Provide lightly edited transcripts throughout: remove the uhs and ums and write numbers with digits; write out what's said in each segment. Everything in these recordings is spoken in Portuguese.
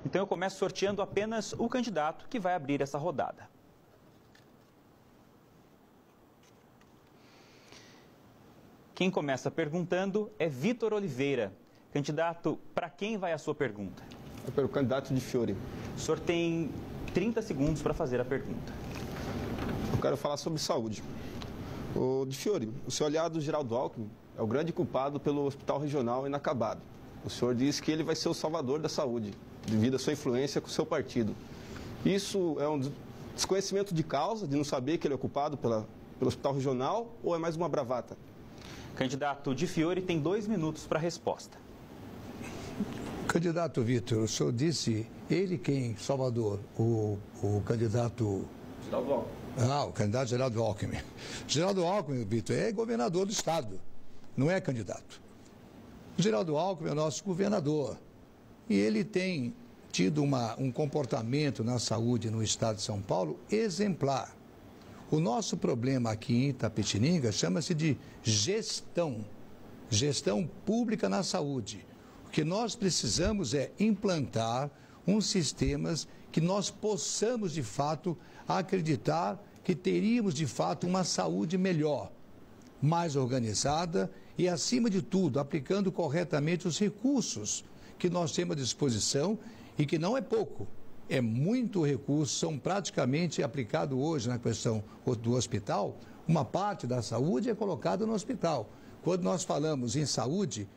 Então eu começo sorteando apenas o candidato que vai abrir essa rodada. Quem começa perguntando é Vitor Oliveira. Candidato, para quem vai a sua pergunta? É pelo candidato Di Fiore. O senhor tem 30 segundos para fazer a pergunta. Eu quero falar sobre saúde. O Di Fiore, o seu aliado Geraldo Alckmin é o grande culpado pelo hospital regional inacabado. O senhor diz que ele vai ser o salvador da saúde, devido à sua influência com o seu partido. Isso é um desconhecimento de causa, de não saber que ele é culpado pelo hospital regional, ou é mais uma bravata? Candidato Di Fiore tem 2 minutos para a resposta. Candidato Vitor, o senhor disse, ele quem? Salvador, o candidato... Geraldo Alckmin. O candidato Geraldo Alckmin. Geraldo Alckmin, Vitor, é governador do estado, não é candidato. O Geraldo Alckmin é o nosso governador e ele tem tido um comportamento na saúde no estado de São Paulo exemplar. O nosso problema aqui em Itapetininga chama-se de gestão pública na saúde. O que nós precisamos é implantar uns sistemas que nós possamos, de fato, acreditar que teríamos, de fato, uma saúde melhor, mais organizada e, acima de tudo, aplicando corretamente os recursos que nós temos à disposição e que não é pouco. É muito recurso, são praticamente aplicados hoje na questão do hospital, uma parte da saúde é colocada no hospital. Quando nós falamos em saúde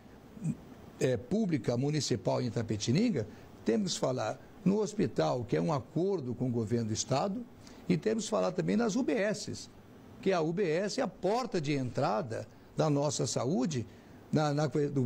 pública municipal em Itapetininga, temos que falar no hospital, que é um acordo com o governo do estado, e temos que falar também nas UBSs, que a UBS é a porta de entrada da nossa saúde,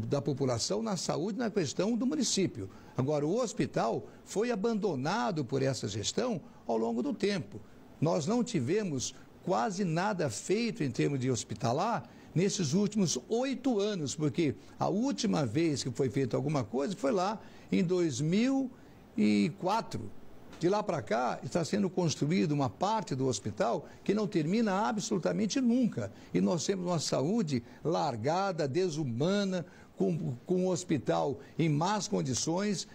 da população na saúde, na questão do município. Agora, o hospital foi abandonado por essa gestão ao longo do tempo. Nós não tivemos quase nada feito em termos de hospitalar nesses últimos 8 anos, porque a última vez que foi feita alguma coisa foi lá em 2004. De lá para cá, está sendo construída uma parte do hospital que não termina absolutamente nunca. E nós temos uma saúde largada, desumana, com o hospital em más condições.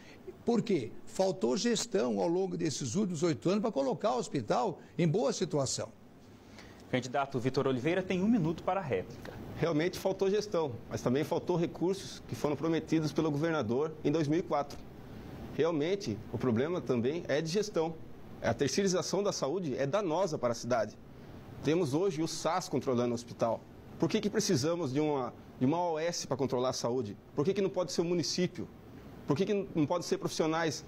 Por quê? Faltou gestão ao longo desses últimos 8 anos para colocar o hospital em boa situação. Candidato Vitor Oliveira tem 1 minuto para a réplica. Realmente faltou gestão, mas também faltou recursos que foram prometidos pelo governador em 2004. Realmente, o problema também é de gestão. A terceirização da saúde é danosa para a cidade. Temos hoje o SAS controlando o hospital. Por que precisamos de uma OS para controlar a saúde? Por que não pode ser o município? Por que não pode ser profissionais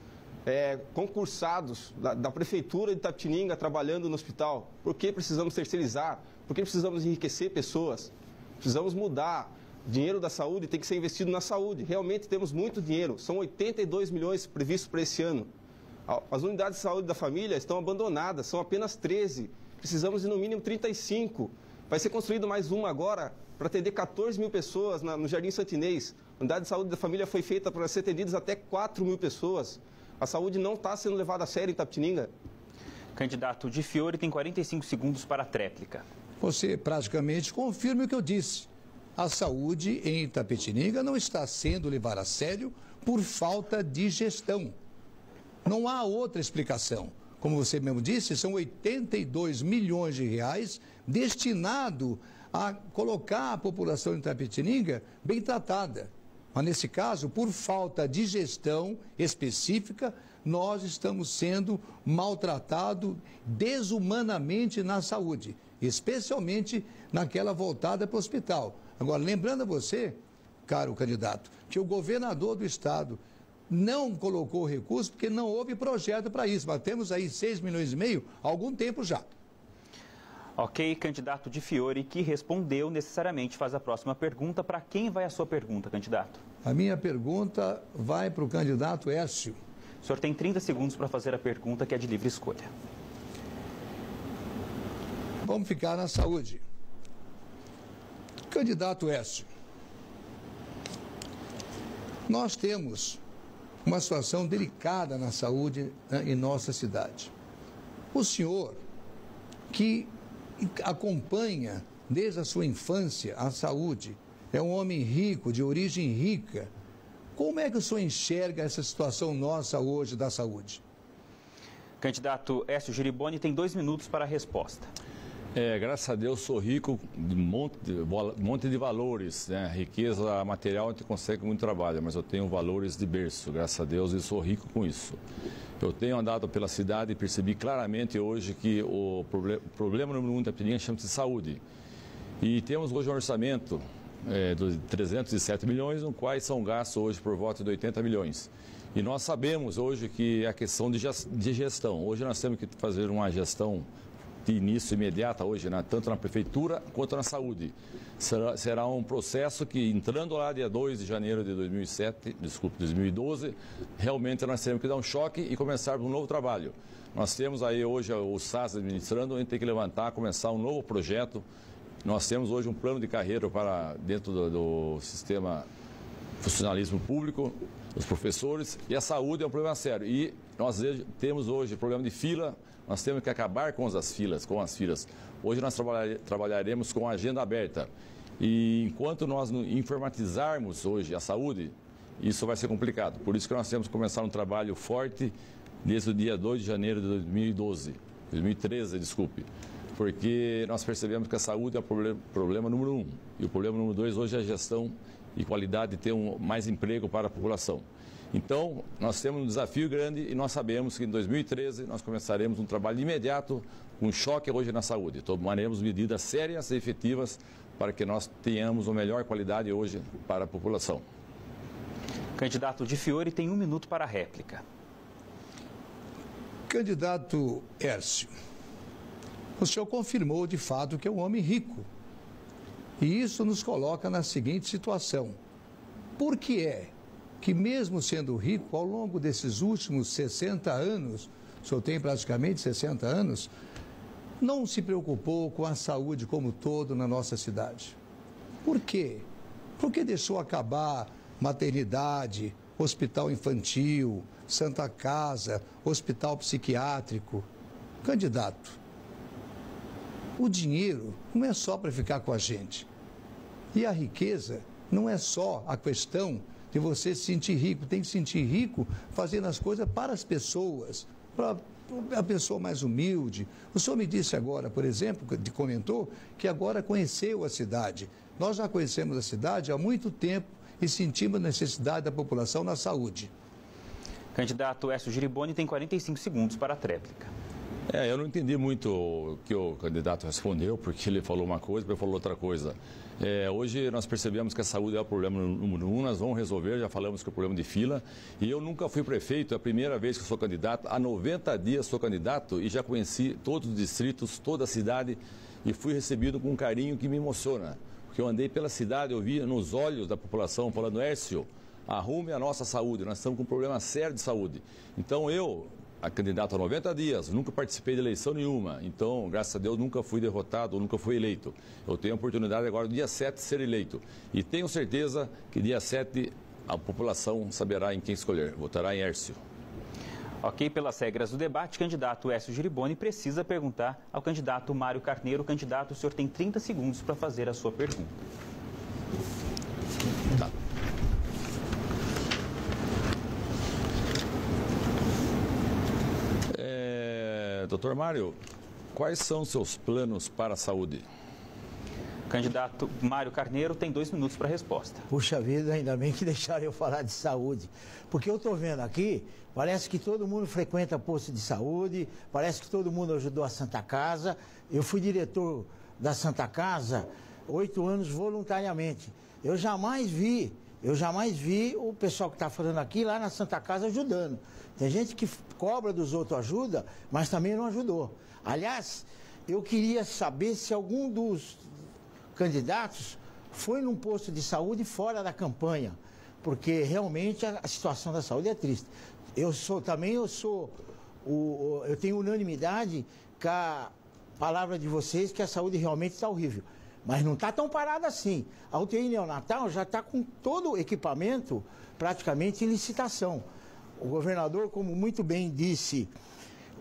concursados da Prefeitura de Itapetininga trabalhando no hospital? Por que precisamos terceirizar? Por que precisamos enriquecer pessoas? Precisamos mudar. Dinheiro da saúde tem que ser investido na saúde. Realmente temos muito dinheiro. São 82 milhões previstos para esse ano. As unidades de saúde da família estão abandonadas, são apenas 13. Precisamos de no mínimo 35. Vai ser construído mais uma agora para atender 14 mil pessoas no Jardim Santinês. A unidade de saúde da família foi feita para ser atendidas até 4 mil pessoas. A saúde não está sendo levada a sério em Itapetininga. Candidato Di Fiore tem 45 segundos para a tréplica. Você praticamente confirma o que eu disse. A saúde em Itapetininga não está sendo levada a sério por falta de gestão. Não há outra explicação. Como você mesmo disse, são 82 milhões de reais destinado a colocar a população de Itapetininga bem tratada. Mas, nesse caso, por falta de gestão específica, nós estamos sendo maltratados desumanamente na saúde, especialmente naquela voltada para o hospital. Agora, lembrando a você, caro candidato, que o governador do estado não colocou recurso porque não houve projeto para isso. Mas temos aí 6,5 milhões há algum tempo já. Ok, candidato Di Fiore, que respondeu, necessariamente faz a próxima pergunta. Para quem vai a sua pergunta, candidato? A minha pergunta vai para o candidato Écio. O senhor tem 30 segundos para fazer a pergunta, que é de livre escolha. Vamos ficar na saúde. Candidato Écio, nós temos uma situação delicada na saúde em nossa cidade. O senhor, que acompanha desde a sua infância a saúde, é um homem rico, de origem rica, Como é que o senhor enxerga essa situação nossa hoje da saúde? Candidato Écio Giriboni tem 2 minutos para a resposta. Graças a Deus sou rico de monte de valores, né? Riqueza material a gente consegue com muito trabalho, mas eu tenho valores de berço, graças a Deus, e sou rico com isso. Eu tenho andado pela cidade e percebi claramente hoje que o problema número 1 da Piranga chama-se saúde. E temos hoje um orçamento de 307 milhões, no quais são gastos hoje por volta de 80 milhões. E nós sabemos hoje que a questão de gestão, hoje nós temos que fazer uma gestão de início imediata hoje, né? Tanto na prefeitura quanto na saúde. Será um processo que, entrando lá dia 2 de janeiro de 2012, realmente nós teremos que dar um choque e começar um novo trabalho. Nós temos aí hoje o SAS administrando, a gente tem que levantar, começar um novo projeto. Nós temos hoje um plano de carreira para dentro do sistema funcionalismo público, os professores, e a saúde é um problema sério. E nós temos hoje problema de fila, nós temos que acabar com as filas. Hoje nós trabalharemos com a agenda aberta. E enquanto nós não informatizarmos hoje a saúde, isso vai ser complicado. Por isso que nós temos que começar um trabalho forte desde o dia 2 de janeiro de 2013, porque nós percebemos que a saúde é o problema número 1. E o problema número 2 hoje é a gestão e qualidade de ter mais emprego para a população. Então, nós temos um desafio grande e nós sabemos que em 2013 nós começaremos um trabalho imediato, um choque hoje na saúde. Tomaremos medidas sérias e efetivas para que nós tenhamos a melhor qualidade hoje para a população. Candidato Di Fiore tem 1 minuto para a réplica. Candidato Écio, o senhor confirmou de fato que é um homem rico. E isso nos coloca na seguinte situação. Por que é que, mesmo sendo rico, ao longo desses últimos 60 anos, o senhor tem praticamente 60 anos, não se preocupou com a saúde como um todo na nossa cidade? Por quê? Por que deixou acabar maternidade, hospital infantil, Santa Casa, hospital psiquiátrico? Candidato, o dinheiro não é só para ficar com a gente. E a riqueza não é só a questão de você se sentir rico. Tem que se sentir rico fazendo as coisas para as pessoas, para a pessoa mais humilde. O senhor me disse agora, por exemplo, comentou que agora conheceu a cidade. Nós já conhecemos a cidade há muito tempo e sentimos a necessidade da população na saúde. Candidato Écio Giriboni tem 45 segundos para a tréplica. Eu não entendi muito o que o candidato respondeu, porque ele falou uma coisa, depois falou outra coisa. Hoje nós percebemos que a saúde é o problema número 1, nós vamos resolver, já falamos que é o problema de fila. E eu nunca fui prefeito, é a primeira vez que sou candidato, há 90 dias sou candidato e já conheci todos os distritos, toda a cidade e fui recebido com um carinho que me emociona. Porque eu andei pela cidade, eu vi nos olhos da população falando, Écio, arrume a nossa saúde, nós estamos com um problema sério de saúde. Então a candidato há 90 dias, nunca participei de eleição nenhuma, então, graças a Deus, nunca fui derrotado, nunca fui eleito. Eu tenho a oportunidade agora, no dia 7, de ser eleito. E tenho certeza que dia 7 a população saberá em quem escolher, votará em Écio. Ok, pelas regras do debate, candidato Écio Giriboni precisa perguntar ao candidato Mário Carneiro. Candidato, o senhor tem 30 segundos para fazer a sua pergunta. Tá. Doutor Mário, quais são seus planos para a saúde? Candidato Mário Carneiro tem 2 minutos para a resposta. Puxa vida, ainda bem que deixaram eu falar de saúde. Porque eu estou vendo aqui, parece que todo mundo frequenta posto de saúde, parece que todo mundo ajudou a Santa Casa. Eu fui diretor da Santa Casa 8 anos voluntariamente. Eu jamais vi o pessoal que está falando aqui lá na Santa Casa ajudando. Tem gente que cobra dos outros ajuda, mas também não ajudou. Aliás, eu queria saber se algum dos candidatos foi num posto de saúde fora da campanha, porque realmente a situação da saúde é triste. Eu tenho unanimidade com a palavra de vocês que a saúde realmente está horrível. Mas não está tão parada assim. A UTI neonatal já está com todo o equipamento praticamente em licitação. O governador, como muito bem disse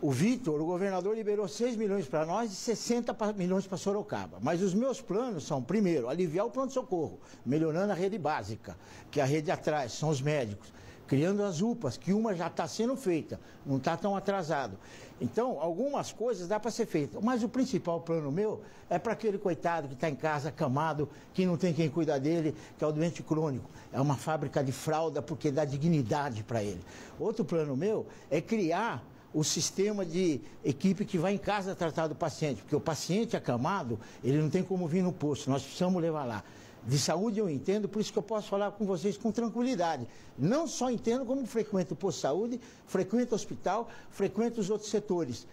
O Vitor, o governador, liberou 6 milhões para nós e 60 milhões para Sorocaba. Mas os meus planos são, primeiro, aliviar o pronto-socorro, melhorando a rede básica, que é a rede atrás, são os médicos, criando as UPAs, que uma já está sendo feita, não está tão atrasado. Então, algumas coisas dá para ser feita, mas o principal plano meu é para aquele coitado que está em casa, acamado, que não tem quem cuidar dele, que é o doente crônico. É uma fábrica de fralda porque dá dignidade para ele. Outro plano meu é criar o sistema de equipe que vai em casa tratar do paciente, porque o paciente acamado, ele não tem como vir no posto, nós precisamos levar lá. De saúde eu entendo, por isso que eu posso falar com vocês com tranquilidade. Não só entendo como frequento o posto de saúde, frequento o hospital, frequento os outros setores.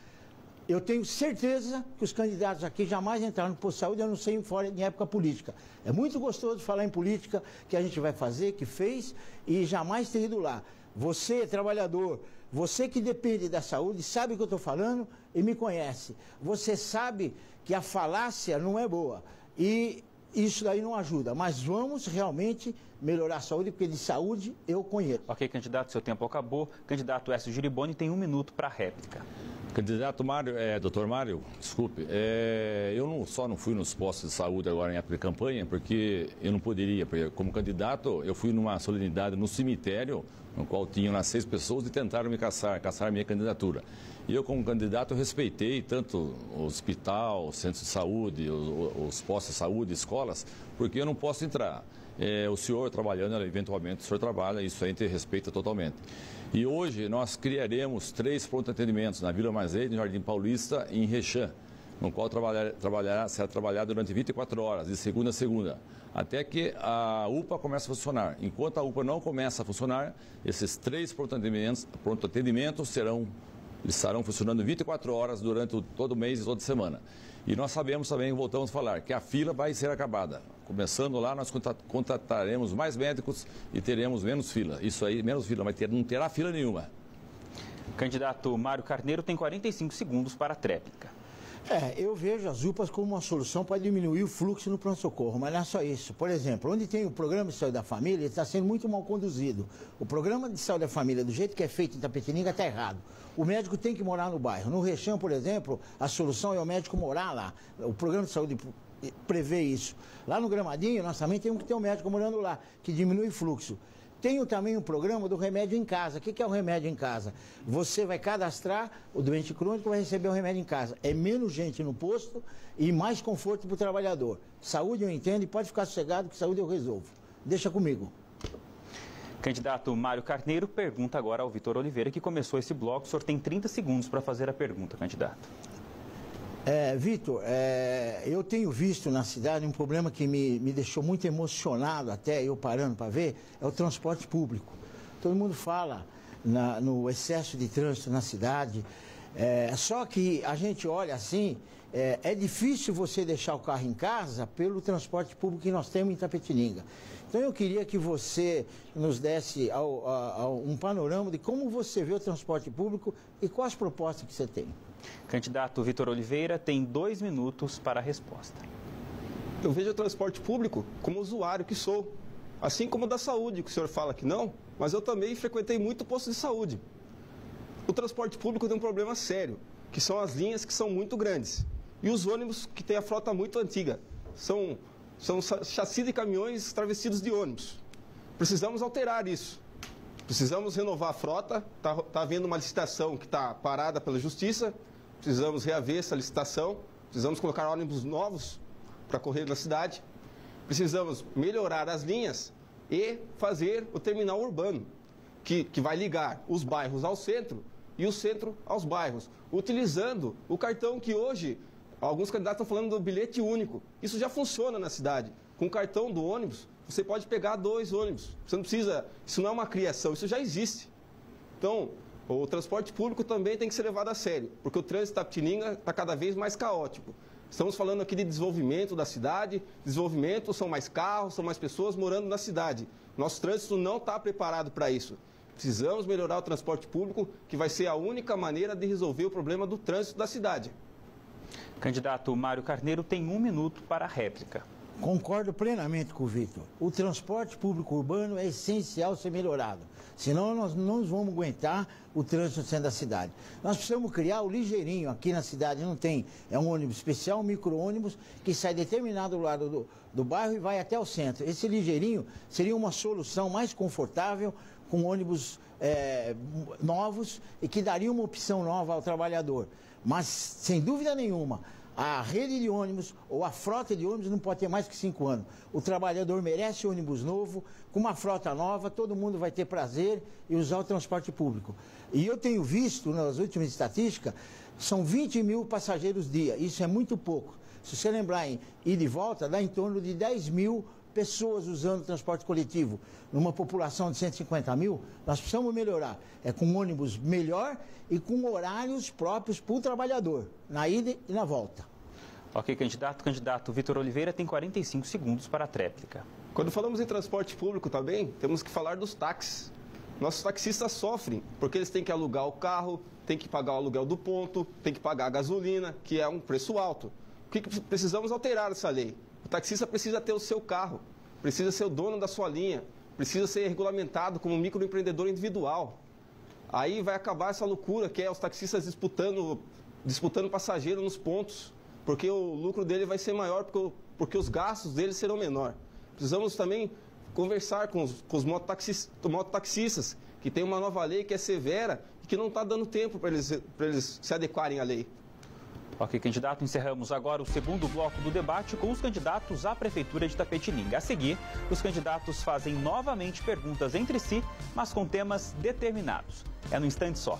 Eu tenho certeza que os candidatos aqui jamais entraram no posto de saúde, eu não sei fora em época política. É muito gostoso falar em política, que a gente vai fazer, que fez, e jamais ter ido lá. Você, trabalhador, você que depende da saúde, sabe o que eu estou falando e me conhece. Você sabe que a falácia não é boa e isso daí não ajuda. Mas vamos realmente melhorar a saúde, porque de saúde eu conheço. Ok, candidato, seu tempo acabou. Candidato Écio Giriboni tem 1 minuto para a réplica. Candidato Mário, doutor Mário, desculpe, eu só não fui nos postos de saúde agora em época de campanha, porque eu não poderia, porque como candidato eu fui numa solenidade no cemitério, no qual tinham lá 6 pessoas e tentaram me caçar a minha candidatura. E eu como candidato eu respeitei tanto o hospital, o centro de saúde, os postos de saúde, escolas, porque eu não posso entrar. O senhor trabalhando, eventualmente o senhor trabalha, isso a gente respeita totalmente. E hoje nós criaremos 3 pronto-atendimentos na Vila Mazei, no Jardim Paulista e em Rechã, no qual será trabalhado durante 24 horas, de segunda a segunda, até que a UPA comece a funcionar. Enquanto a UPA não começa a funcionar, esses 3 pronto-atendimentos estarão funcionando 24 horas durante todo o mês e toda semana. E nós sabemos também, voltamos a falar, que a fila vai ser acabada. Começando lá, nós contrataremos mais médicos e teremos menos fila. Isso aí, menos fila, mas não terá fila nenhuma. Candidato Mário Carneiro tem 45 segundos para a tréplica. Eu vejo as UPAs como uma solução para diminuir o fluxo no pronto-socorro, mas não é só isso. Por exemplo, onde tem o programa de saúde da família, ele está sendo muito mal conduzido. O programa de saúde da família, do jeito que é feito em Itapetininga, está errado. O médico tem que morar no bairro. No Rechão, por exemplo, a solução é o médico morar lá. O programa de saúde prevê isso. Lá no Gramadinho, nós também temos que ter um médico morando lá, que diminui o fluxo. Tenho também um programa do remédio em casa. O que é o remédio em casa? Você vai cadastrar, o doente crônico vai receber o remédio em casa. É menos gente no posto e mais conforto para o trabalhador. Saúde eu entendo e pode ficar sossegado que saúde eu resolvo. Deixa comigo. Candidato Mário Carneiro pergunta agora ao Vitor Oliveira, que começou esse bloco. O senhor tem 30 segundos para fazer a pergunta, candidato. Vitor, eu tenho visto na cidade um problema que me deixou muito emocionado, até eu parando para ver, é o transporte público. Todo mundo fala no excesso de trânsito na cidade, só que a gente olha assim, é difícil você deixar o carro em casa pelo transporte público que nós temos em Itapetininga. Então eu queria que você nos desse um panorama de como você vê o transporte público e quais propostas que você tem. Candidato Vitor Oliveira tem 2 minutos para a resposta. Eu vejo o transporte público como usuário que sou, assim como o da saúde, que o senhor fala que não, mas eu também frequentei muito posto de saúde. O transporte público tem um problema sério, que são as linhas que são muito grandes. E os ônibus que têm a frota muito antiga. São chassi de caminhões travestidos de ônibus. Precisamos alterar isso. Precisamos renovar a frota. Está havendo uma licitação que está parada pela Justiça. Precisamos reaver essa licitação. Precisamos colocar ônibus novos para correr na cidade. Precisamos melhorar as linhas e fazer o terminal urbano, que vai ligar os bairros ao centro e o centro aos bairros, utilizando o cartão que hoje, alguns candidatos estão falando do bilhete único. Isso já funciona na cidade. Com o cartão do ônibus, você pode pegar 2 ônibus. Você não precisa, isso não é uma criação, isso já existe. Então, o transporte público também tem que ser levado a sério, porque o trânsito de Itapetininga está cada vez mais caótico. Estamos falando aqui de desenvolvimento da cidade, desenvolvimento, são mais carros, são mais pessoas morando na cidade. Nosso trânsito não está preparado para isso. Precisamos melhorar o transporte público, que vai ser a única maneira de resolver o problema do trânsito da cidade. Candidato Mário Carneiro tem 1 minuto para a réplica. Concordo plenamente com o Vitor. O transporte público urbano é essencial ser melhorado. Senão nós não vamos aguentar o trânsito no centro da cidade. Nós precisamos criar o ligeirinho. Aqui na cidade não tem. É um ônibus especial, um micro-ônibus, que sai determinado lado do bairro e vai até o centro. Esse ligeirinho seria uma solução mais confortável, com ônibus novos e que daria uma opção nova ao trabalhador. Mas, sem dúvida nenhuma, a rede de ônibus ou a frota de ônibus não pode ter mais que 5 anos. O trabalhador merece ônibus novo, com uma frota nova, todo mundo vai ter prazer em usar o transporte público. E eu tenho visto, nas últimas estatísticas, são 20 mil passageiros dia. Isso é muito pouco. Se você lembrar em ida e volta, dá em torno de 10 mil pessoas usando o transporte coletivo. Numa população de 150 mil, nós precisamos melhorar. É com um ônibus melhor e com horários próprios para o trabalhador, na ida e na volta. Ok, candidato. Candidato Vitor Oliveira tem 45 segundos para a tréplica. Quando falamos em transporte público também, temos que falar dos táxis. Nossos taxistas sofrem, porque eles têm que alugar o carro, têm que pagar o aluguel do ponto, têm que pagar a gasolina, que é um preço alto. O que precisamos alterar essa lei? O taxista precisa ter o seu carro, precisa ser o dono da sua linha, precisa ser regulamentado como microempreendedor individual. Aí vai acabar essa loucura que é os taxistas disputando passageiro nos pontos, porque o lucro dele vai ser maior, porque os gastos dele serão menor. Precisamos também conversar com os mototaxistas, que tem uma nova lei que é severa e que não está dando tempo para eles se adequarem à lei. Ok, candidato, encerramos agora o segundo bloco do debate com os candidatos à Prefeitura de Itapetininga. A seguir, os candidatos fazem novamente perguntas entre si, mas com temas determinados. É no instante só.